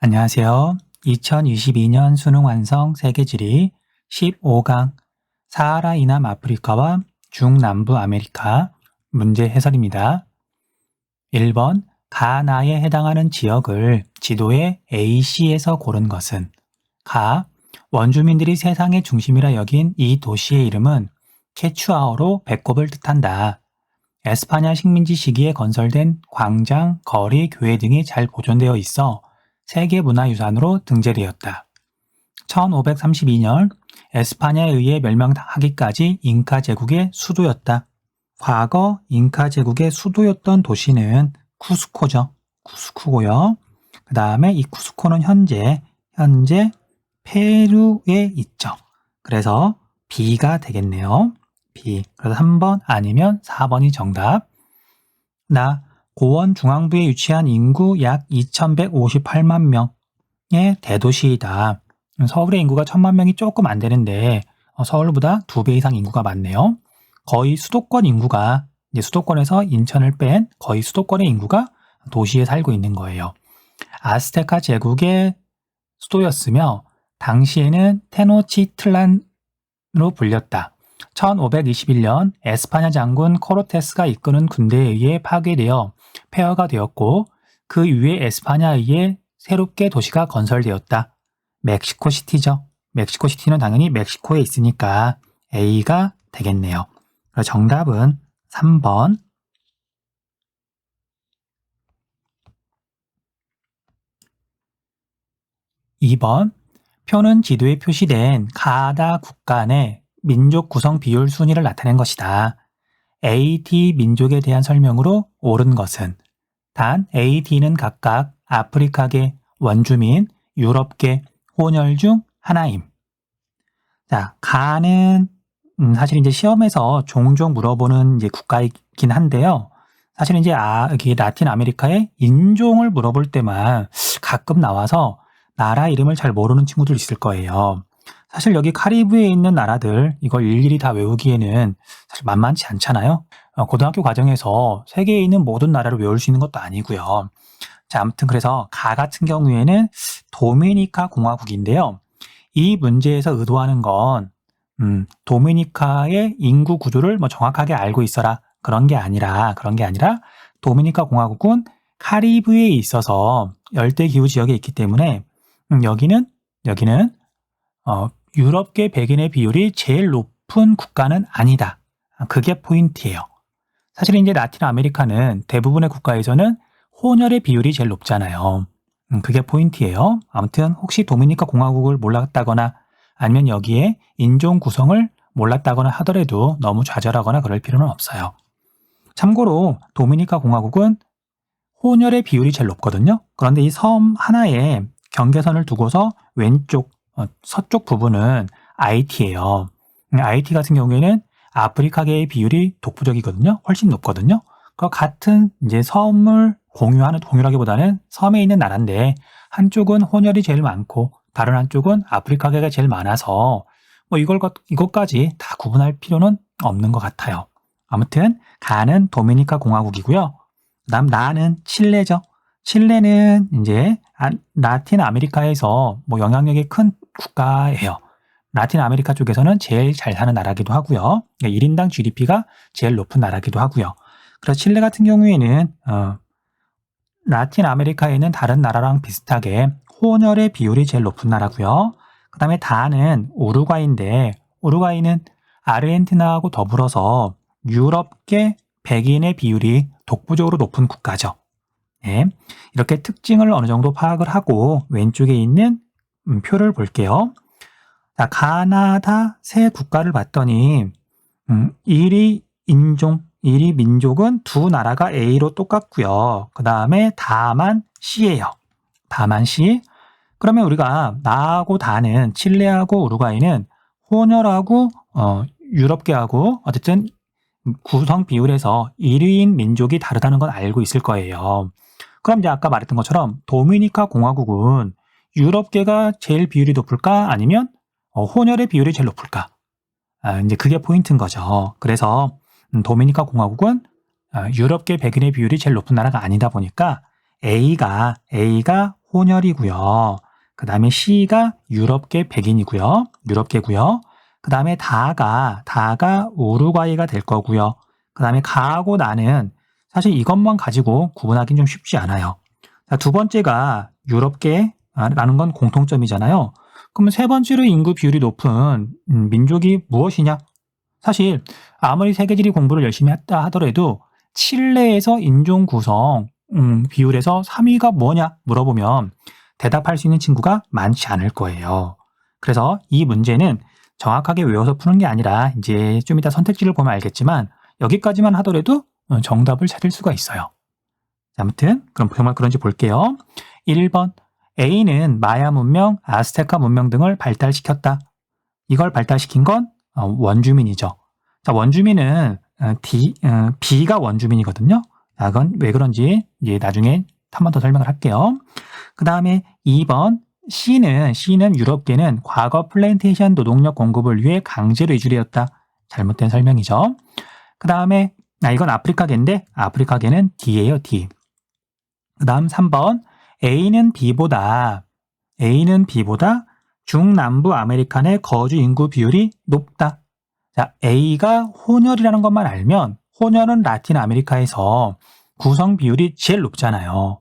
안녕하세요. 2022년 수능 완성 세계지리 15강 사하라 이남 아프리카와 중남부 아메리카 문제 해설입니다. 1번 가나에 해당하는 지역을 지도에 AC에서 고른 것은 가 원주민들이 세상의 중심이라 여긴 이 도시의 이름은 케추아어로 배꼽을 뜻한다. 에스파냐 식민지 시기에 건설된 광장, 거리, 교회 등이 잘 보존되어 있어 세계문화유산으로 등재되었다. 1532년 에스파냐에 의해 멸망하기까지 잉카 제국의 수도였다. 과거 잉카 제국의 수도였던 도시는 쿠스코죠. 쿠스코고요. 그 다음에 이 쿠스코는 현재 페루에 있죠. 그래서 B가 되겠네요. B. 그래서 3번 아니면 4번이 정답. 고원 중앙부에 위치한 인구 약 2158만 명의 대도시이다. 서울의 인구가 1000만 명이 조금 안 되는데 서울보다 2배 이상 인구가 많네요. 거의 수도권 인구가 이제 수도권에서 인천을 뺀 거의 수도권의 인구가 도시에 살고 있는 거예요. 아스테카 제국의 수도였으며 당시에는 테노치틀란으로 불렸다. 1521년 에스파냐 장군 코르테스가 이끄는 군대에 의해 파괴되어 폐허가 되었고 그 이후에 에스파냐에 의해 새롭게 도시가 건설되었다. 멕시코시티죠. 멕시코시티는 당연히 멕시코에 있으니까 A가 되겠네요. 정답은 3번. 2번 표는 지도에 표시된 가나 국가 내 민족 구성 비율 순위를 나타낸 것이다. A, D 민족에 대한 설명으로 옳은 것은 단 A, D는 각각 아프리카계, 원주민, 유럽계, 혼혈 중 하나임. 자, 가는 사실 이제 시험에서 종종 물어보는 이제 국가이긴 한데요. 사실 이제 여기 라틴 아메리카의 인종을 물어볼 때만 가끔 나와서 나라 이름을 잘 모르는 친구들 있을 거예요. 사실 여기 카리브해에 있는 나라들 이걸 일일이 다 외우기에는 사실 만만치 않잖아요. 고등학교 과정에서 세계에 있는 모든 나라를 외울 수 있는 것도 아니고요. 자, 아무튼 그래서 가 같은 경우에는 도미니카 공화국인데요. 이 문제에서 의도하는 건 도미니카의 인구 구조를 뭐 정확하게 알고 있어라 그런 게 아니라 도미니카 공화국은 카리브해에 있어서 열대 기후 지역에 있기 때문에 여기는 유럽계 백인의 비율이 제일 높은 국가는 아니다. 그게 포인트예요. 사실 이제 라틴 아메리카는 대부분의 국가에서는 혼혈의 비율이 제일 높잖아요. 그게 포인트예요. 아무튼 혹시 도미니카 공화국을 몰랐다거나 아니면 여기에 인종 구성을 몰랐다거나 하더라도 너무 좌절하거나 그럴 필요는 없어요. 참고로 도미니카 공화국은 혼혈의 비율이 제일 높거든요. 그런데 이 섬 하나에 경계선을 두고서 왼쪽 서쪽 부분은 IT예요. IT 같은 경우에는 아프리카계의 비율이 독보적이거든요. 훨씬 높거든요. 그 같은 이제 섬을 공유라기보다는 섬에 있는 나라인데 한쪽은 혼혈이 제일 많고 다른 한쪽은 아프리카계가 제일 많아서 뭐 이것까지 다 구분할 필요는 없는 것 같아요. 아무튼 가는 도미니카 공화국이고요. 그다음 나는 칠레죠. 칠레는 이제 라틴 아메리카에서 뭐 영향력이 큰 국가예요. 라틴 아메리카 쪽에서는 제일 잘 사는 나라기도 하고요. 1인당 GDP가 제일 높은 나라기도 하고요. 그래서 칠레 같은 경우에는 라틴 아메리카에 있는 다른 나라랑 비슷하게 혼혈의 비율이 제일 높은 나라고요. 그 다음에 다는 우루과이인데 우루과이는 아르헨티나하고 더불어서 유럽계 백인의 비율이 독보적으로 높은 국가죠. 네, 이렇게 특징을 어느 정도 파악을 하고 왼쪽에 있는 표를 볼게요. 자, 가나다 세 국가를 봤더니 1위 민족은 두 나라가 A로 똑같고요. 그 다음에 다만 C예요. 다만 C. 그러면 우리가 나하고 다는 칠레하고 우루과이는 혼혈하고 유럽계하고 어쨌든 구성 비율에서 1위인 민족이 다르다는 건 알고 있을 거예요. 그럼 이제 아까 말했던 것처럼 도미니카 공화국은 유럽계가 제일 비율이 높을까? 아니면 혼혈의 비율이 제일 높을까? 이제 그게 포인트인 거죠. 그래서 도미니카 공화국은 유럽계 백인의 비율이 제일 높은 나라가 아니다 보니까 A가 혼혈이고요. 그 다음에 C가 유럽계 백인이고요. 유럽계고요. 그 다음에 다가 우루과이가 될 거고요. 그 다음에 가하고 나는 사실 이것만 가지고 구분하기는 좀 쉽지 않아요. 자, 두 번째가 유럽계라는 건 공통점이잖아요. 그러면 세 번째로 인구 비율이 높은 민족이 무엇이냐? 사실 아무리 세계지리 공부를 열심히 했다 하더라도 칠레에서 인종 구성 비율에서 3위가 뭐냐 물어보면 대답할 수 있는 친구가 많지 않을 거예요. 그래서 이 문제는 정확하게 외워서 푸는 게 아니라 이제 좀 이따 선택지를 보면 알겠지만 여기까지만 하더라도 정답을 찾을 수가 있어요. 아무튼 그럼 정말 그런지 볼게요. 1번 A는 마야 문명, 아스테카 문명 등을 발달시켰다. 이걸 발달시킨 건 원주민이죠. 자, 원주민은 B가 원주민이거든요. 자, 그건 왜 그런지 이제 나중에 한 번 더 설명을 할게요. 그 다음에 2번 C는 유럽계는 과거 플랜테이션 노동력 공급을 위해 강제로 이주되었다. 잘못된 설명이죠. 그 다음에 이건 아프리카계인데 아프리카계는 D예요. D. 그 다음 3번 A는 B보다 중남부 아메리칸의 거주 인구 비율이 높다. 자, A가 혼혈이라는 것만 알면 혼혈은 라틴 아메리카에서 구성 비율이 제일 높잖아요.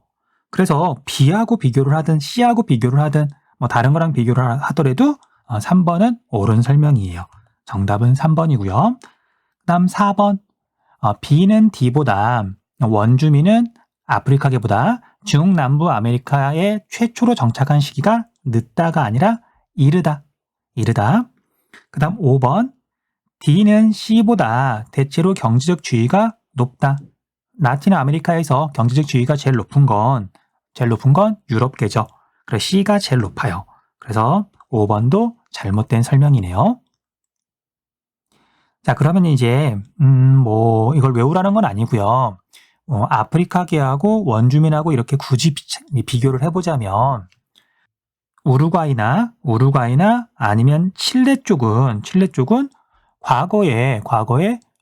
그래서 B하고 비교를 하든 C하고 비교를 하든 뭐 다른 거랑 비교를 하더라도 3번은 옳은 설명이에요. 정답은 3번이고요. 그 다음 4번 B는 D보다 원주민은 아프리카계보다 중남부 아메리카에 최초로 정착한 시기가 늦다가 아니라 이르다. 그 다음 5번 D는 C보다 대체로 경제적 지위가 높다. 라틴 아메리카에서 경제적 지위가 제일 높은 건 유럽계죠. 그래서 C가 제일 높아요. 그래서 5번도 잘못된 설명이네요. 자, 그러면 이제 이걸 외우라는 건 아니고요. 아프리카계하고 원주민하고 이렇게 굳이 비교를 해보자면 우루과이나 아니면 칠레 쪽은 과거에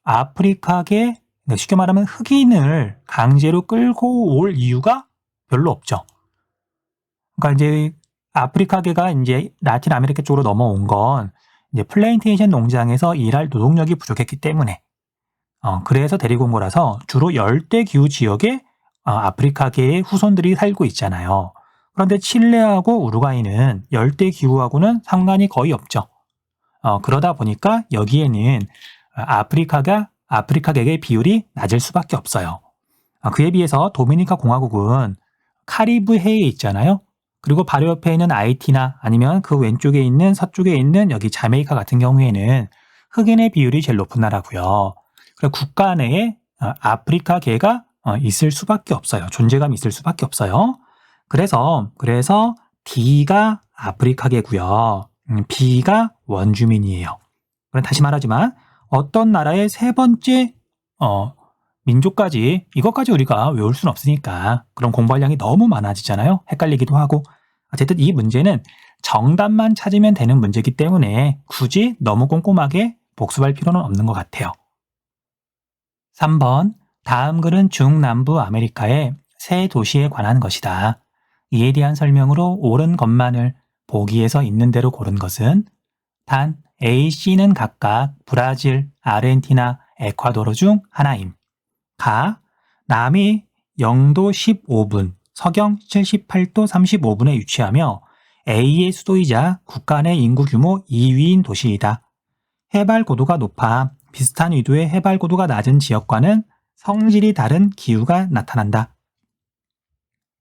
아프리카계, 쉽게 말하면 흑인을 강제로 끌고 올 이유가 별로 없죠. 그러니까 이제 아프리카계가 이제 라틴 아메리카 쪽으로 넘어온 건 이제 플랜테이션 농장에서 일할 노동력이 부족했기 때문에 그래서 데리고 온 거라서 주로 열대 기후 지역에 아프리카계의 후손들이 살고 있잖아요. 그런데 칠레하고 우루과이는 열대 기후하고는 상관이 거의 없죠. 그러다 보니까 여기에는 아프리카계의 비율이 낮을 수밖에 없어요. 그에 비해서 도미니카 공화국은 카리브 해에 있잖아요. 그리고 바로 옆에 있는 아이티나 아니면 그 왼쪽에 있는 서쪽에 있는 여기 자메이카 같은 경우에는 흑인의 비율이 제일 높은 나라고요. 그래서 국가 내에 아프리카계가 있을 수밖에 없어요. 존재감이 있을 수밖에 없어요. 그래서 D가 아프리카계고요. B가 원주민이에요. 그럼 다시 말하지만 어떤 나라의 세 번째 민족까지 이것까지 우리가 외울 수는 없으니까 그럼 공부할 양이 너무 많아지잖아요. 헷갈리기도 하고. 어쨌든 이 문제는 정답만 찾으면 되는 문제이기 때문에 굳이 너무 꼼꼼하게 복습할 필요는 없는 것 같아요. 3번 다음 글은 중남부 아메리카의 세 도시에 관한 것이다. 이에 대한 설명으로 옳은 것만을 보기에서 있는 대로 고른 것은 단 A, C는 각각 브라질, 아르헨티나, 에콰도르 중 하나임. 가, 남이 영도 15분, 서경 78도 35분에 위치하며 A의 수도이자 국가 내 인구 규모 2위인 도시이다. 해발 고도가 높아 비슷한 위도의 해발 고도가 낮은 지역과는 성질이 다른 기후가 나타난다.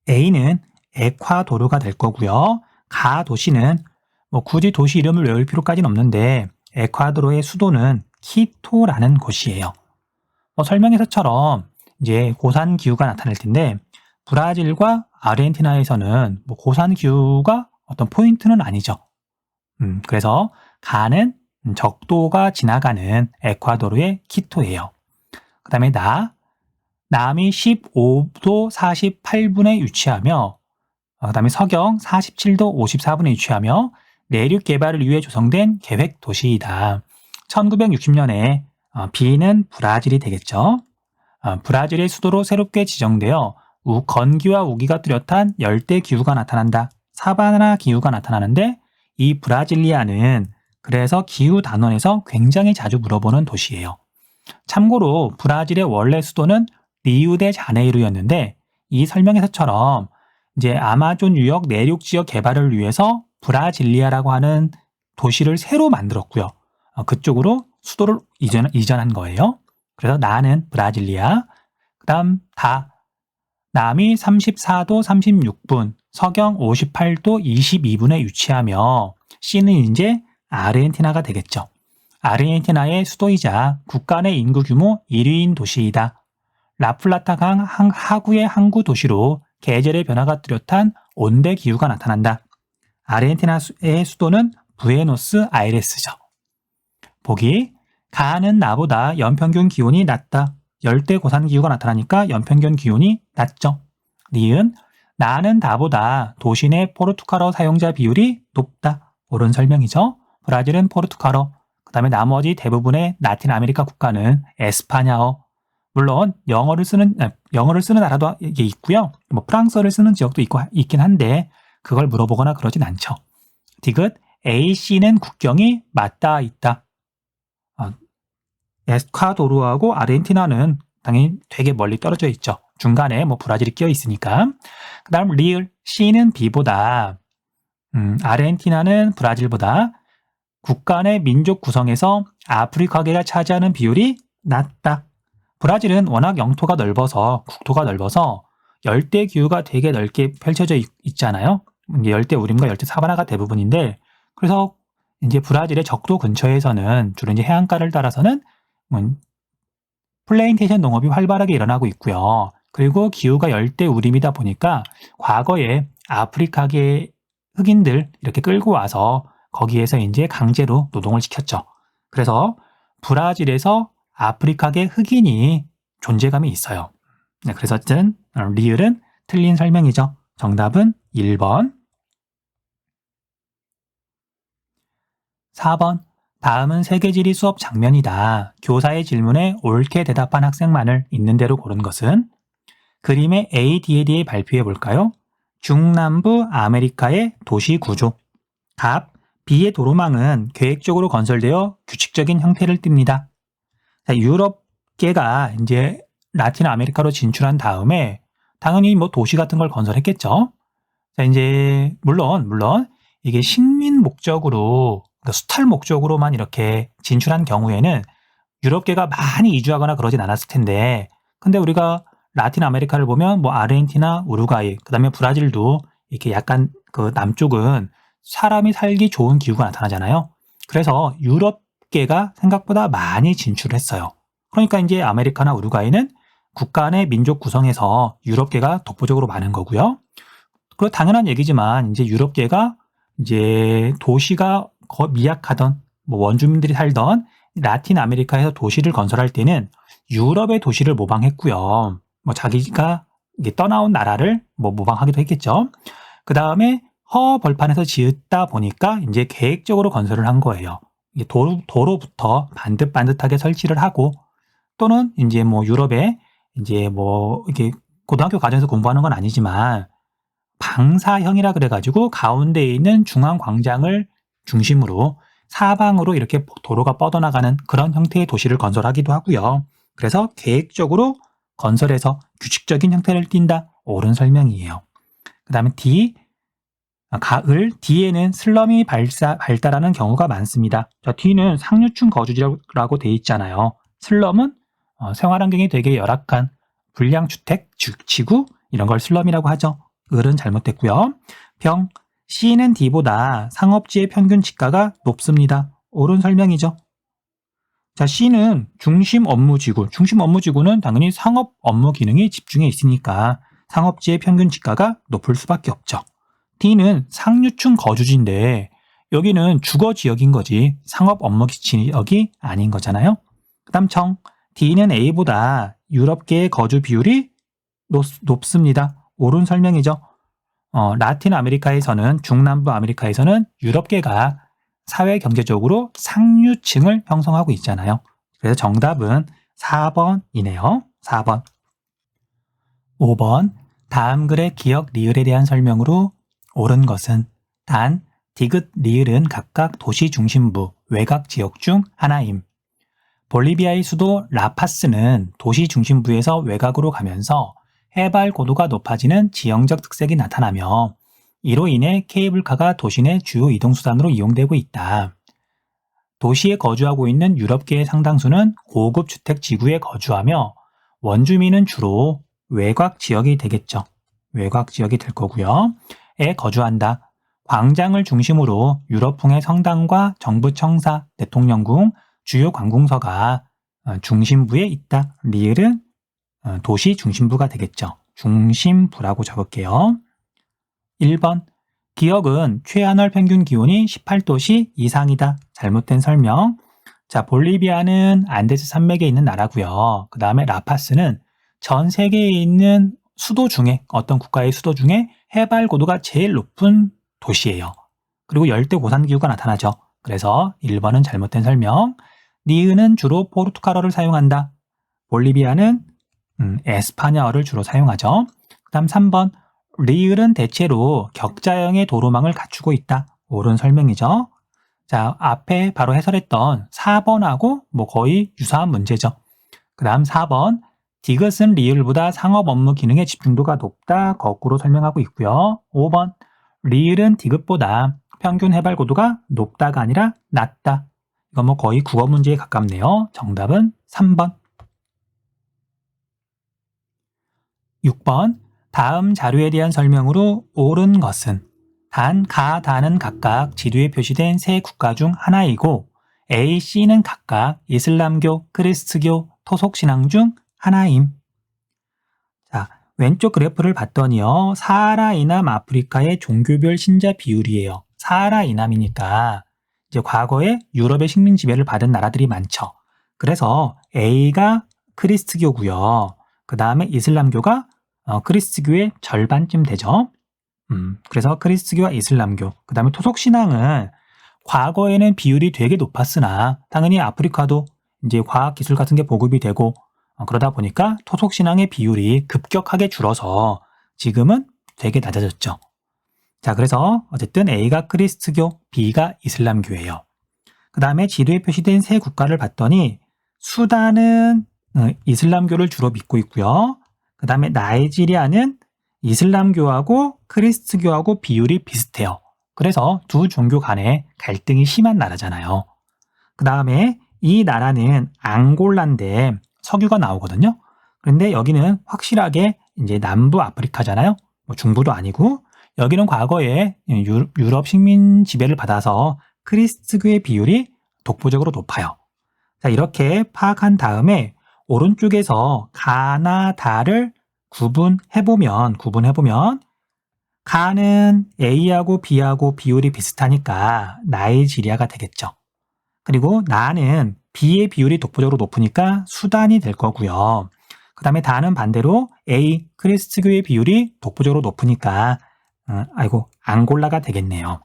A는 에콰도르가 될 거고요. 가 도시는 굳이 도시 이름을 외울 필요까지는 없는데 에콰도르의 수도는 키토라는 곳이에요. 설명에서처럼 이제 고산 기후가 나타날 텐데 브라질과 아르헨티나에서는 고산 기후가 어떤 포인트는 아니죠. 그래서 가는 적도가 지나가는 에콰도르의 키토예요. 그 다음에 남이 15도 48분에 위치하며 그 다음에 서경 47도 54분에 위치하며 내륙 개발을 위해 조성된 계획 도시이다. 1960년에 B는 브라질이 되겠죠. 브라질의 수도로 새롭게 지정되어 건기와 우기가 뚜렷한 열대 기후가 나타난다. 사바나 기후가 나타나는데 이 브라질리아는 그래서 기후 단원에서 굉장히 자주 물어보는 도시예요. 참고로 브라질의 원래 수도는 리우데자네이루였는데 이 설명에서처럼 이제 아마존 유역 내륙 지역 개발을 위해서 브라질리아라고 하는 도시를 새로 만들었고요. 그쪽으로 수도를 이전한 거예요. 그래서 나는 브라질리아, 그다음 남이 34도 36분, 서경 58도 22분에 위치하며 C는 이제 아르헨티나가 되겠죠. 아르헨티나의 수도이자 국가 내 인구 규모 1위인 도시이다. 라플라타 강 하구의 항구 도시로 계절의 변화가 뚜렷한 온대 기후가 나타난다. 아르헨티나의 수도는 부에노스아이레스죠. 보기, 가는 나보다 연평균 기온이 낮다. 열대 고산 기후가 나타나니까 연평균 기온이 낮죠. 니은, 나는 나보다 도시 내 포르투갈어 사용자 비율이 높다. 옳은 설명이죠. 브라질은 포르투갈어, 그 다음에 나머지 대부분의 라틴 아메리카 국가는 에스파냐어. 물론 영어를 쓰는 나라도 있고요. 뭐 프랑스어를 쓰는 지역도 있긴 한데 그걸 물어보거나 그러진 않죠. 디귿, A, C는 국경이 맞닿아 있다. 에콰도르하고 아르헨티나는 당연히 되게 멀리 떨어져 있죠. 중간에 뭐 브라질이 끼어 있으니까. 그 다음 리을, C는 B보다 아르헨티나는 브라질보다 국가 내 민족 구성에서 아프리카계가 차지하는 비율이 낮다. 브라질은 워낙 영토가 넓어서 국토가 넓어서 열대 기후가 되게 넓게 펼쳐져 있잖아요. 열대 우림과 열대 사바나가 대부분인데 그래서 이제 브라질의 적도 근처에서는 주로 이제 해안가를 따라서는 플레인테이션 농업이 활발하게 일어나고 있고요. 그리고 기후가 열대 우림이다 보니까 과거에 아프리카계 흑인들 이렇게 끌고 와서 거기에서 이제 강제로 노동을 시켰죠. 그래서 브라질에서 아프리카계 흑인이 존재감이 있어요. 그래서 어쨌든 리을은 틀린 설명이죠. 정답은 1번. 4번. 다음은 세계지리 수업 장면이다. 교사의 질문에 옳게 대답한 학생만을 있는 대로 고른 것은? 그림의 A, D에 대해 발표해 볼까요? 중남부 아메리카의 도시 구조. 답. B의 도로망은 계획적으로 건설되어 규칙적인 형태를 띱니다. 자, 유럽계가 이제 라틴 아메리카로 진출한 다음에 당연히 뭐 도시 같은 걸 건설했겠죠. 자, 이제 물론 이게 식민 목적으로 수탈 목적으로만 이렇게 진출한 경우에는 유럽계가 많이 이주하거나 그러진 않았을 텐데 근데 우리가 라틴 아메리카를 보면 뭐 아르헨티나, 우루과이, 그다음에 브라질도 이렇게 약간 그 남쪽은 사람이 살기 좋은 기후가 나타나잖아요. 그래서 유럽계가 생각보다 많이 진출했어요. 그러니까 이제 아메리카나 우루과이는 국가 내 민족 구성에서 유럽계가 독보적으로 많은 거고요. 그리고 당연한 얘기지만 이제 유럽계가 이제 도시가 미약하던 뭐 원주민들이 살던 라틴 아메리카에서 도시를 건설할 때는 유럽의 도시를 모방했고요. 뭐 자기가 떠나온 나라를 뭐 모방하기도 했겠죠. 그 다음에 허벌판에서 지었다 보니까 이제 계획적으로 건설을 한 거예요. 도로부터 반듯반듯하게 설치를 하고 또는 이제 뭐 유럽에 이제 뭐 이렇게 고등학교 과정에서 공부하는 건 아니지만 방사형이라 그래가지고 가운데에 있는 중앙 광장을 중심으로 사방으로 이렇게 도로가 뻗어나가는 그런 형태의 도시를 건설하기도 하고요. 그래서 계획적으로 건설해서 규칙적인 형태를 띈다. 옳은 설명이에요. 그 다음에 D, 가을, D에는 슬럼이 발달하는 경우가 많습니다. 자, D는 상류층 거주지라고 돼 있잖아요. 슬럼은 생활환경이 되게 열악한 불량주택, 지구 이런 걸 슬럼이라고 하죠. 을은 잘못됐고요. 병, C는 D보다 상업지의 평균 지가가 높습니다. 옳은 설명이죠. 자, C는 중심 업무지구. 중심 업무지구는 당연히 상업 업무 기능이 집중해 있으니까 상업지의 평균 지가가 높을 수밖에 없죠. D는 상류층 거주지인데 여기는 주거지역인 거지 상업 업무 지역이 아닌 거잖아요. 그 다음 정, D는 A보다 유럽계의 거주 비율이 높습니다. 옳은 설명이죠. 라틴 아메리카에서는 중남부 아메리카에서는 유럽계가 사회 경제적으로 상류층을 형성하고 있잖아요. 그래서 정답은 4번이네요. 4번. 5번. 다음 글의 기역 리을에 대한 설명으로 옳은 것은 단, 디귿, 리을은 각각 도시 중심부, 외곽 지역 중 하나임. 볼리비아의 수도 라파스는 도시 중심부에서 외곽으로 가면서 해발 고도가 높아지는 지형적 특색이 나타나며 이로 인해 케이블카가 도시 내 주요 이동수단으로 이용되고 있다. 도시에 거주하고 있는 유럽계의 상당수는 고급 주택 지구에 거주하며 원주민은 주로 외곽 지역이 되겠죠. 외곽 지역이 될 거고요. 에 거주한다. 광장을 중심으로 유럽풍의 성당과 정부 청사, 대통령궁, 주요 관공서가 중심부에 있다. 리을은 도시 중심부가 되겠죠. 중심부라고 적을게요. 1번. 기역은 최하늘 평균 기온이 18도씨 이상이다. 잘못된 설명. 자, 볼리비아는 안데스 산맥에 있는 나라고요. 그 다음에 라파스는 전 세계에 있는 수도 중에 어떤 국가의 수도 중에 해발 고도가 제일 높은 도시예요. 그리고 열대 고산 기후가 나타나죠. 그래서 1번은 잘못된 설명. 니은은 주로 포르투갈어를 사용한다. 볼리비아는 에스파냐어를 주로 사용하죠. 그 다음 3번. 리을은 대체로 격자형의 도로망을 갖추고 있다. 옳은 설명이죠. 자, 앞에 바로 해설했던 4번하고 거의 유사한 문제죠. 그 다음 4번. 디귿은 리을보다 상업 업무 기능의 집중도가 높다. 거꾸로 설명하고 있고요. 5번. 리을은 디귿보다 평균 해발 고도가 높다가 아니라 낮다. 이건 거의 국어 문제에 가깝네요. 정답은 3번. 6번. 다음 자료에 대한 설명으로 옳은 것은 단, 가, 다는 각각 지도에 표시된 세 국가 중 하나이고 A, C는 각각 이슬람교, 크리스트교, 토속신앙 중 하나임. 자, 왼쪽 그래프를 봤더니요. 사하라 이남 아프리카의 종교별 신자 비율이에요. 사하라 이남이니까 이제 과거에 유럽의 식민 지배를 받은 나라들이 많죠. 그래서 A가 크리스트교고요. 그 다음에 이슬람교가 크리스트교의 절반쯤 되죠. 그래서 크리스트교와 이슬람교, 그 다음에 토속신앙은 과거에는 비율이 되게 높았으나 당연히 아프리카도 이제 과학기술 같은 게 보급이 되고 그러다 보니까 토속신앙의 비율이 급격하게 줄어서 지금은 되게 낮아졌죠. 자, 그래서 어쨌든 A가 크리스트교, B가 이슬람교예요. 그 다음에 지도에 표시된 세 국가를 봤더니 수단은 이슬람교를 주로 믿고 있고요. 그 다음에 나이지리아는 이슬람교하고 크리스트교하고 비율이 비슷해요. 그래서 두 종교 간에 갈등이 심한 나라잖아요. 그 다음에 이 나라는 앙골라인데 석유가 나오거든요. 그런데 여기는 확실하게 이제 남부 아프리카잖아요. 중부도 아니고 여기는 과거에 유럽 식민 지배를 받아서 크리스트교의 비율이 독보적으로 높아요. 자, 이렇게 파악한 다음에 오른쪽에서 가나 다를 구분해보면 가는 A하고 B하고 비율이 비슷하니까 나이지리아가 되겠죠. 그리고 나는 B의 비율이 독보적으로 높으니까 수단이 될 거고요. 그 다음에 다는 반대로 A, 크리스트교의 비율이 독보적으로 높으니까 앙골라가 되겠네요.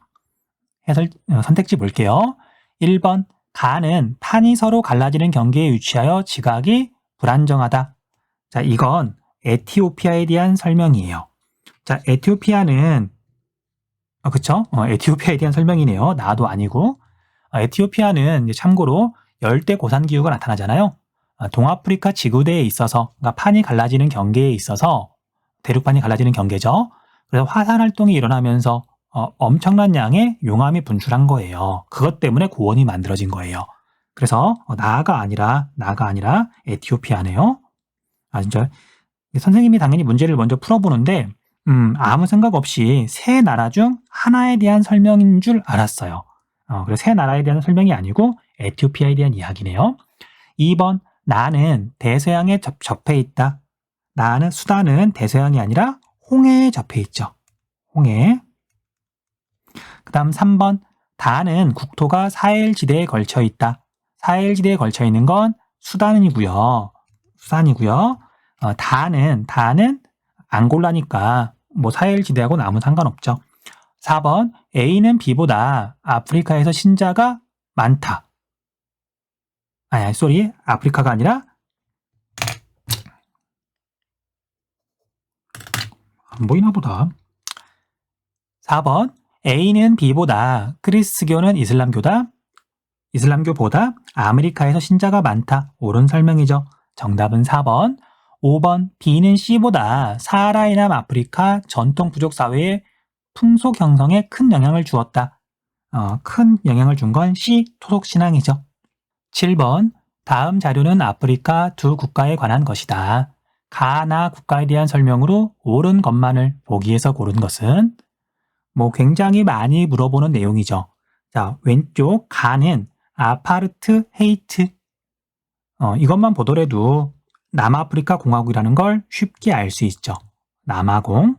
선택지 볼게요. 1번, 가는 판이 서로 갈라지는 경계에 위치하여 지각이 불안정하다. 자, 이건 에티오피아에 대한 설명이에요. 자, 에티오피아는 그쵸? 에티오피아에 대한 설명이네요. 나도 아니고. 에티오피아는 참고로 열대 고산 기후가 나타나잖아요. 동아프리카 지구대에 있어서, 그러니까 판이 갈라지는 경계에 있어서 대륙판이 갈라지는 경계죠. 그래서 화산 활동이 일어나면서 엄청난 양의 용암이 분출한 거예요. 그것 때문에 고원이 만들어진 거예요. 그래서 나가 아니라 에티오피아네요. 진짜 선생님이 당연히 문제를 먼저 풀어보는데 아무 생각 없이 세 나라 중 하나에 대한 설명인 줄 알았어요. 그래서 세 나라에 대한 설명이 아니고 에티오피아에 대한 이야기네요. 2번, 나는 대서양에 접해 있다. 나는 수단은 대서양이 아니라 홍해에 접해 있죠. 홍해. 그 다음 3번, 다는 국토가 사헬지대에 걸쳐 있다. 사헬지대에 걸쳐 있는 건 수단이고요. 다는 앙골라니까 사헬지대하고는 아무 상관없죠. 4번, A는 B보다 아프리카에서 신자가 많다. 아프리카가 아니라 안 보이나 보다. 4번 A는 B보다 크리스교는 이슬람교보다 아메리카에서 신자가 많다. 옳은 설명이죠. 정답은 4번. 5번 B는 C보다 사하라의 남아프리카 전통 부족 사회의 풍속 형성에 큰 영향을 주었다. 큰 영향을 준 건 C 토속 신앙이죠. 7번 다음 자료는 아프리카 두 국가에 관한 것이다. 가나 국가에 대한 설명으로 옳은 것만을 보기에서 고른 것은 굉장히 많이 물어보는 내용이죠. 자, 왼쪽 가는 아파르트 헤이트. 이것만 보더라도 남아프리카 공화국이라는 걸 쉽게 알 수 있죠. 남아공.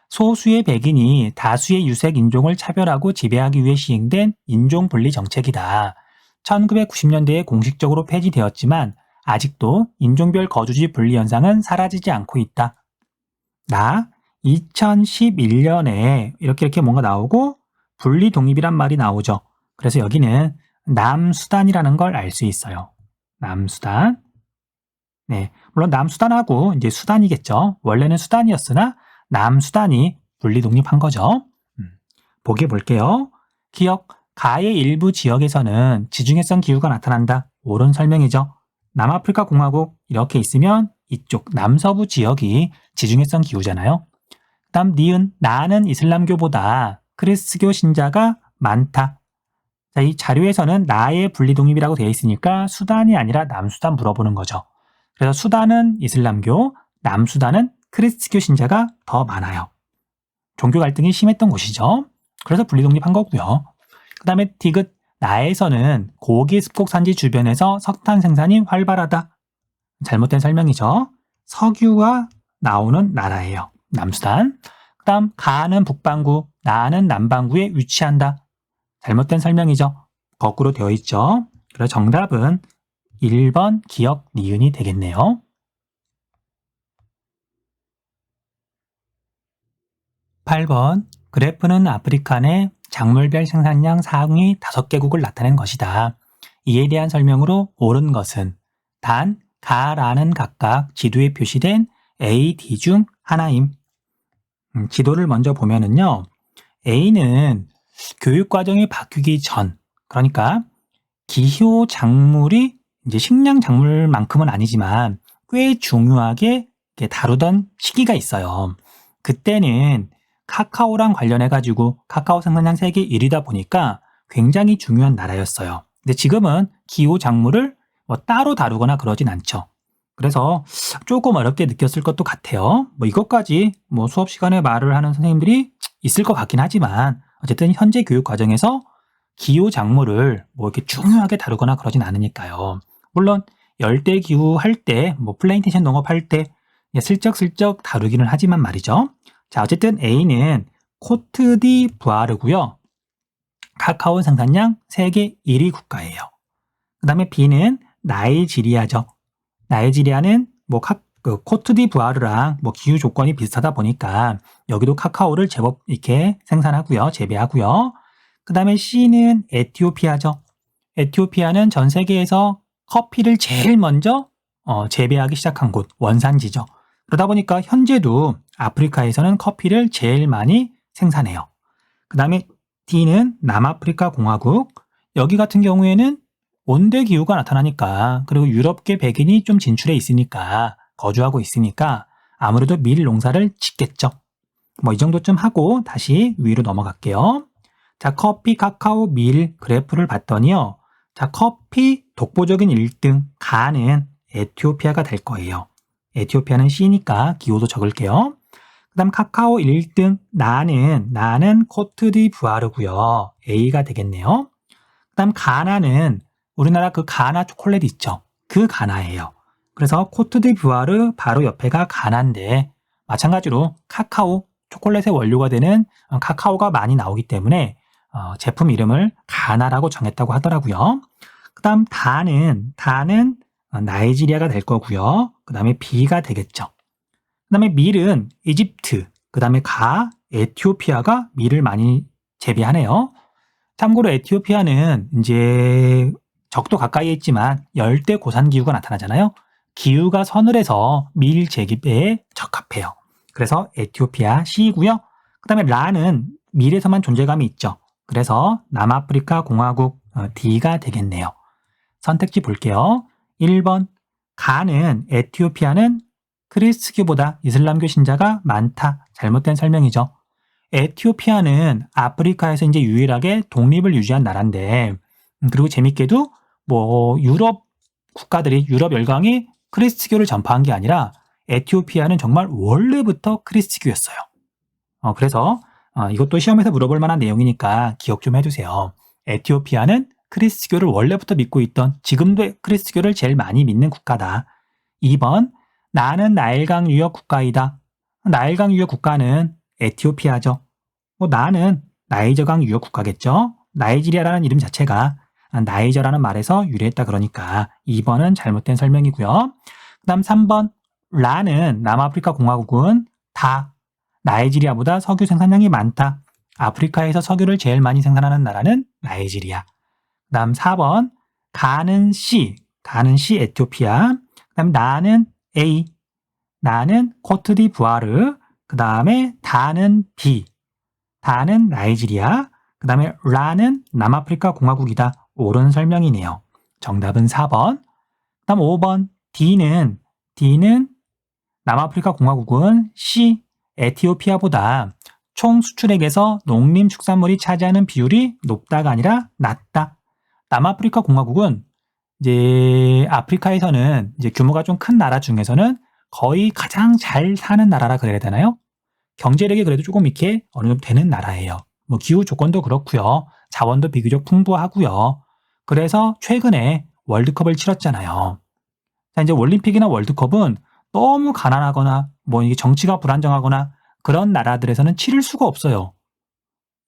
소수의 백인이 다수의 유색 인종을 차별하고 지배하기 위해 시행된 인종 분리 정책이다. 1990년대에 공식적으로 폐지되었지만 아직도 인종별 거주지 분리 현상은 사라지지 않고 있다. 2011년에 이렇게 뭔가 나오고 분리 독립이란 말이 나오죠. 그래서 여기는 남수단이라는 걸 알 수 있어요. 남수단. 네, 물론 남수단하고 이제 수단이겠죠. 원래는 수단이었으나 남수단이 분리 독립한 거죠. 보기 볼게요. 기억, 가의 일부 지역에서는 지중해성 기후가 나타난다. 옳은 설명이죠. 남아프리카 공화국 이렇게 있으면 이쪽 남서부 지역이 지중해성 기후잖아요. 다음 니은, 나는 이슬람교보다 크리스교 신자가 많다. 자, 이 자료에서는 나의 분리독립이라고 되어 있으니까 수단이 아니라 남수단 물어보는 거죠. 그래서 수단은 이슬람교, 남수단은 크리스교 신자가 더 많아요. 종교 갈등이 심했던 곳이죠. 그래서 분리독립한 거고요. 그 다음에 디귿, 나에서는 고기 습곡 산지 주변에서 석탄 생산이 활발하다. 잘못된 설명이죠. 석유가 나오는 나라예요. 남수단. 그 다음 가는 북반구, 나는 남반구에 위치한다. 잘못된 설명이죠. 거꾸로 되어 있죠. 그래서 정답은 1번 기억 니은이 되겠네요. 8번 그래프는 아프리카 내 작물별 생산량 상위 5개국을 나타낸 것이다. 이에 대한 설명으로 옳은 것은 단, 가라는 각각 지도에 표시된 A, D 중 하나임. 지도를 먼저 보면은요. A는 교육과정이 바뀌기 전, 그러니까 기효 작물이 이제 식량 작물만큼은 아니지만 꽤 중요하게 다루던 시기가 있어요. 그때는 카카오랑 관련해가지고 카카오 생산량 세계 1위다 보니까 굉장히 중요한 나라였어요. 근데 지금은 기호 작물을 따로 다루거나 그러진 않죠. 그래서 조금 어렵게 느꼈을 것도 같아요. 이것까지 수업 시간에 말을 하는 선생님들이 있을 것 같긴 하지만 어쨌든 현재 교육 과정에서 기후 작물을 이렇게 중요하게 다루거나 그러진 않으니까요. 물론 열대 기후 할 때, 플랜테이션 농업할 때 슬쩍슬쩍 다루기는 하지만 말이죠. 자, 어쨌든 A는 코트디부아르고요. 카카오 생산량 세계 1위 국가예요. 그 다음에 B는 나이지리아죠. 나이지리아는 코트디부아르랑 기후 조건이 비슷하다 보니까 여기도 카카오를 제법 이렇게 생산하고요. 재배하고요. 그 다음에 C는 에티오피아죠. 에티오피아는 전 세계에서 커피를 제일 먼저 재배하기 시작한 곳, 원산지죠. 그러다 보니까 현재도 아프리카에서는 커피를 제일 많이 생산해요. 그 다음에 D는 남아프리카 공화국. 여기 같은 경우에는 온대 기후가 나타나니까, 그리고 유럽계 백인이 좀 진출해 있으니까, 거주하고 있으니까 아무래도 밀 농사를 짓겠죠. 이 정도쯤 하고 다시 위로 넘어갈게요. 자, 커피, 카카오, 밀 그래프를 봤더니요. 자, 커피 독보적인 1등 가는 에티오피아가 될 거예요. 에티오피아는 C니까 기호도 적을게요. 그 다음 카카오 1등 나는 코트디부아르고요. A가 되겠네요. 그 다음 가나는 우리나라 그 가나 초콜릿 있죠. 그 가나예요. 그래서 코트디부아르 바로 옆에가 가나인데 마찬가지로 카카오 초콜릿의 원료가 되는 카카오가 많이 나오기 때문에 제품 이름을 가나라고 정했다고 하더라고요. 그 다음 다는 나이지리아가 될 거고요. 그 다음에 B가 되겠죠. 그 다음에 밀은 이집트, 그 다음에 에티오피아가 밀을 많이 재배하네요. 참고로 에티오피아는 이제 적도 가까이에 있지만 열대 고산 기후가 나타나잖아요. 기후가 서늘해서 밀 재배에 적합해요. 그래서 에티오피아 C이고요. 그 다음에 라는 밀에서만 존재감이 있죠. 그래서 남아프리카 공화국 D가 되겠네요. 선택지 볼게요. 1번 가는 에티오피아는 크리스트교보다 이슬람교 신자가 많다. 잘못된 설명이죠. 에티오피아는 아프리카에서 이제 유일하게 독립을 유지한 나라인데 그리고 재밌게도 뭐 유럽 국가들이 유럽 열강이 크리스트교를 전파한 게 아니라 에티오피아는 정말 원래부터 크리스트교였어요. 그래서 이것도 시험에서 물어볼 만한 내용이니까 기억 좀 해주세요. 에티오피아는 크리스트교를 원래부터 믿고 있던 지금도 크리스트교를 제일 많이 믿는 국가다. 2번 나는 나일강 유역 국가이다. 나일강 유역 국가는 에티오피아죠. 나는 나이저강 유역 국가겠죠. 나이지리아라는 이름 자체가 나이저라는 말에서 유래했다 그러니까 2번은 잘못된 설명이고요. 그 다음 3번 라는 남아프리카 공화국은 다 나이지리아보다 석유 생산량이 많다. 아프리카에서 석유를 제일 많이 생산하는 나라는 나이지리아. 그 다음 4번 가는 C 에티오피아. 그 다음 나는 A 나는 코트디부아르. 그 다음에 다는 B 다는 나이지리아. 그 다음에 라는 남아프리카 공화국이다. 옳은 설명이네요. 정답은 4번. 그 다음 5번 D는 남아프리카 공화국은 C 에티오피아보다 총 수출액에서 농림축산물이 차지하는 비율이 높다가 아니라 낮다. 남아프리카 공화국은 이제 아프리카에서는 이제 규모가 좀 큰 나라 중에서는 거의 가장 잘 사는 나라라 그래야 되나요? 경제력이 그래도 조금 이렇게 어느 정도 되는 나라예요. 뭐 기후 조건도 그렇고요. 자원도 비교적 풍부하고요. 그래서 최근에 월드컵을 치렀잖아요. 자, 이제 올림픽이나 월드컵은 너무 가난하거나 뭐 이게 정치가 불안정하거나 그런 나라들에서는 치를 수가 없어요.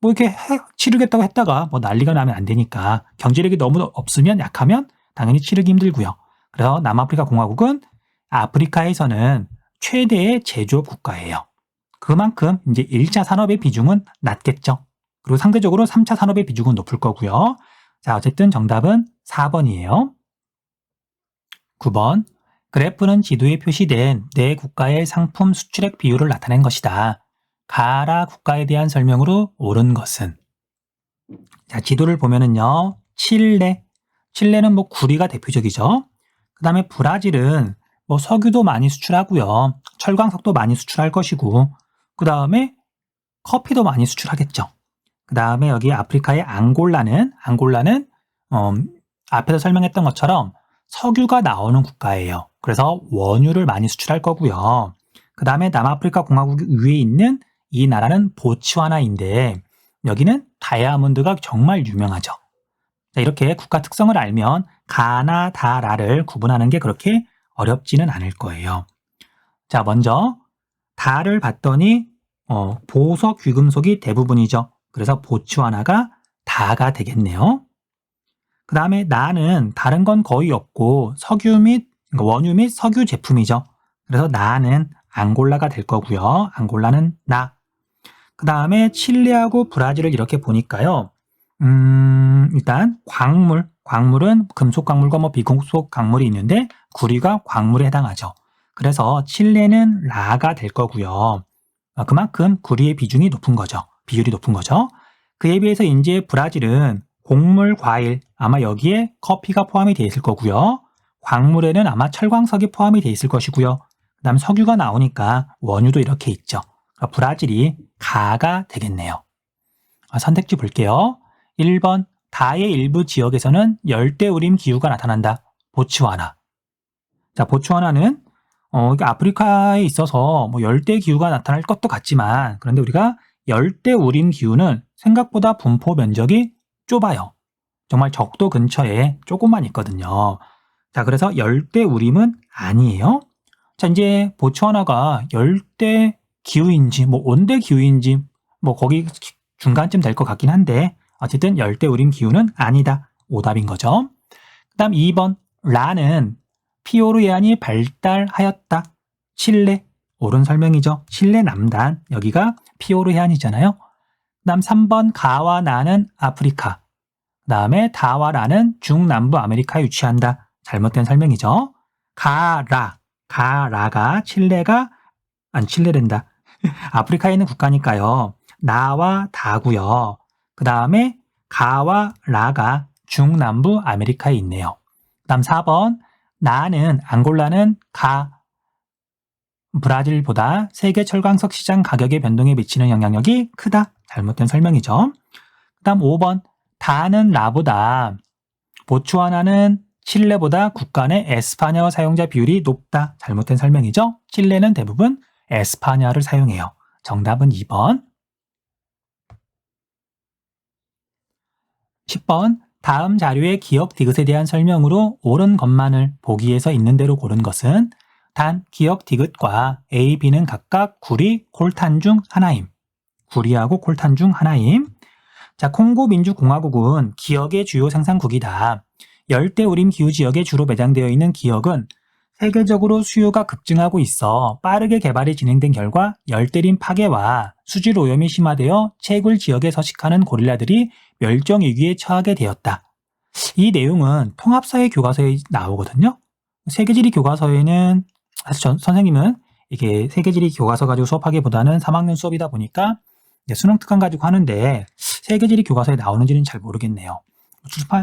뭐 이렇게 치르겠다고 했다가 뭐 난리가 나면 안 되니까 경제력이 너무 없으면 약하면 당연히 치르기 힘들고요. 그래서 남아프리카 공화국은 아프리카에서는 최대의 제조업 국가예요. 그만큼 이제 1차 산업의 비중은 낮겠죠. 그리고 상대적으로 3차 산업의 비중은 높을 거고요. 자, 어쨌든 정답은 4번이에요. 9번 그래프는 지도에 표시된 네 국가의 상품 수출액 비율을 나타낸 것이다. 가라 국가에 대한 설명으로 옳은 것은? 자, 지도를 보면은요. 칠레는 뭐 구리가 대표적이죠. 그 다음에 브라질은 뭐 석유도 많이 수출하고요. 철광석도 많이 수출할 것이고 그 다음에 커피도 많이 수출하겠죠. 그 다음에 여기 아프리카의 앙골라는 앞에서 설명했던 것처럼 석유가 나오는 국가예요. 그래서 원유를 많이 수출할 거고요. 그 다음에 남아프리카 공화국 위에 있는 이 나라는 보츠와나인데 여기는 다이아몬드가 정말 유명하죠. 자, 이렇게 국가 특성을 알면 가나, 다라를 구분하는 게 그렇게 어렵지는 않을 거예요. 자, 먼저 다를 봤더니 보석, 귀금속이 대부분이죠. 그래서 보츠와나가 다가 되겠네요. 그 다음에 나는 다른 건 거의 없고 원유 및 석유 제품이죠. 그래서 나는 앙골라가 될 거고요. 앙골라는 나. 그 다음에 칠레하고 브라질을 이렇게 보니까요. 일단 광물은 금속 광물과 뭐 비금속 광물이 있는데 구리가 광물에 해당하죠. 그래서 칠레는 라가 될 거고요. 그만큼 구리의 비중이 높은 거죠. 비율이 높은 거죠. 그에 비해서 이제 브라질은 곡물, 과일, 아마 여기에 커피가 포함이 되어 있을 거고요. 광물에는 아마 철광석이 포함이 되어 있을 것이고요. 그 다음 석유가 나오니까 원유도 이렇게 있죠. 브라질이 가가 되겠네요. 선택지 볼게요. 1번 다의 일부 지역에서는 열대우림 기후가 나타난다. 보츠와나. 자, 보츠와나는 아프리카에 있어서 뭐 열대 기후가 나타날 것도 같지만 그런데 우리가 열대우림 기후는 생각보다 분포 면적이 좁아요. 정말 적도 근처에 조금만 있거든요. 자, 그래서 열대우림은 아니에요. 자, 이제 보츠와나가 열대 기후인지 뭐 온대 기후인지 뭐 거기 중간쯤 될 것 같긴 한데 어쨌든 열대우림 기후는 아니다. 오답인 거죠. 그 다음 2번 라는 피오르해안이 발달하였다. 칠레. 옳은 설명이죠. 칠레 남단. 여기가 피오르해안이잖아요. 그 다음 3번 가와 나는 아프리카. 그 다음에 다와 라는 중남부 아메리카에 위치한다. 잘못된 설명이죠. 가라가 칠레가 칠레랜다. 아프리카에 있는 국가니까요. 나와 다고요. 그 다음에 가와 라가 중남부 아메리카에 있네요. 그 다음 4번 나는 앙골라는 브라질보다 세계 철광석 시장 가격의 변동에 미치는 영향력이 크다. 잘못된 설명이죠. 그 다음 5번 다는 라보다 보츠와나는 칠레보다 국가 내 에스파냐어 사용자 비율이 높다. 잘못된 설명이죠. 칠레는 대부분 에스파냐어를 사용해요. 정답은 2번. 10번 다음 자료의 기억 디귿에 대한 설명으로 옳은 것만을 보기에서 있는 대로 고른 것은 단 기억 디귿과 A, B는 각각 구리, 콜탄 중 하나임. 구리하고 콜탄 중 하나임. 자, 콩고 민주공화국은 기억의 주요 생산국이다. 열대우림 기후 지역에 주로 매장되어 있는 기억은 세계적으로 수요가 급증하고 있어 빠르게 개발이 진행된 결과 열대림 파괴와 수질 오염이 심화되어 채굴 지역에 서식하는 고릴라들이 멸종 위기에 처하게 되었다. 이 내용은 통합사회 교과서에 나오거든요. 세계지리 교과서에는 사실 선생님은 이게 세계지리 교과서 가지고 수업하기보다는 3학년 수업이다 보니까 수능 특강 가지고 하는데 세계지리 교과서에 나오는지는 잘 모르겠네요.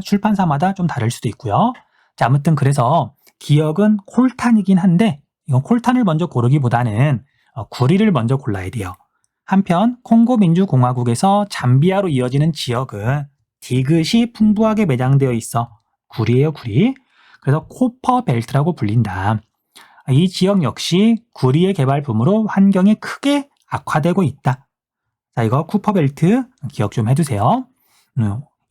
출판사마다 좀 다를 수도 있고요. 자, 아무튼 그래서 기억은 콜탄이긴 한데 이건 콜탄을 먼저 고르기보다는 구리를 먼저 골라야 돼요. 한편 콩고 민주공화국에서 잠비아로 이어지는 지역은 디귿이 풍부하게 매장되어 있어 구리예요, 구리. 그래서 코퍼 벨트라고 불린다. 이 지역 역시 구리의 개발 붐으로 환경이 크게 악화되고 있다. 자, 이거 쿠퍼 벨트 기억 좀 해두세요.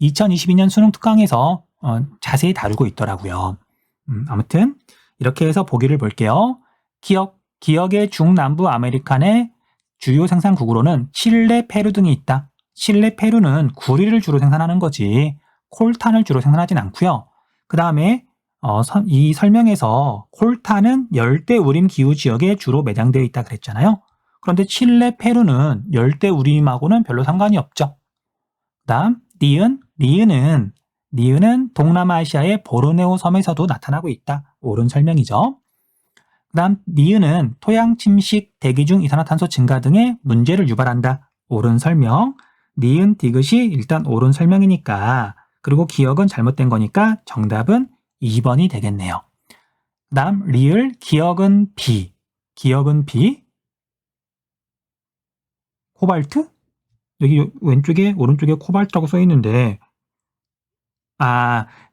2022년 수능 특강에서 자세히 다루고 있더라고요. 아무튼 이렇게 해서 보기를 볼게요. 기억의 중남부 아메리카 내 주요 생산국으로는 칠레, 페루 등이 있다. 칠레, 페루는 구리를 주로 생산하는 거지 콜탄을 주로 생산하진 않고요. 그 다음에 이 설명에서 콜탄은 열대우림 기후 지역에 주로 매장되어 있다 그랬잖아요. 그런데 칠레, 페루는 열대우림하고는 별로 상관이 없죠. 그 다음 니은은 동남아시아의 보르네오 섬에서도 나타나고 있다. 옳은 설명이죠. 그 다음 니은은 토양 침식, 대기 중 이산화탄소 증가 등의 문제를 유발한다. 옳은 설명. 니은 디귿이 일단 옳은 설명이니까 그리고 기억은 잘못된 거니까 정답은 2번이 되겠네요. 그 다음 리을 기억은 B. 코발트? 여기 왼쪽에 오른쪽에 코발트라고 써 있는데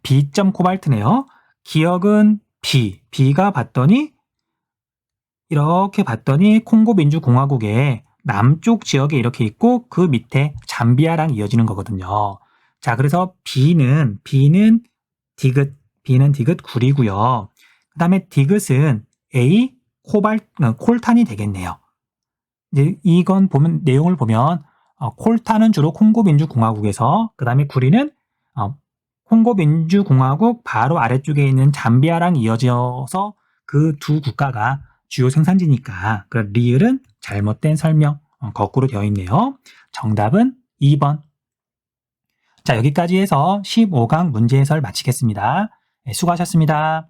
B.점 코발트네요. 기억은 B가 이렇게 봤더니 콩고 민주공화국의 남쪽 지역에 이렇게 있고 그 밑에 잠비아랑 이어지는 거거든요. 자, 그래서 B는 디귿 구리고요. 그 다음에 디귿은 A 콜탄이 되겠네요. 이제 이건 내용을 보면 콜탄은 주로 콩고 민주공화국에서 그 다음에 구리는 콩고 민주공화국 바로 아래쪽에 있는 잠비아랑 이어져서 그 두 국가가 주요 생산지니까 그 리을은 잘못된 설명 거꾸로 되어 있네요. 정답은 2번. 자, 여기까지 해서 15강 문제 해설 마치겠습니다. 수고하셨습니다.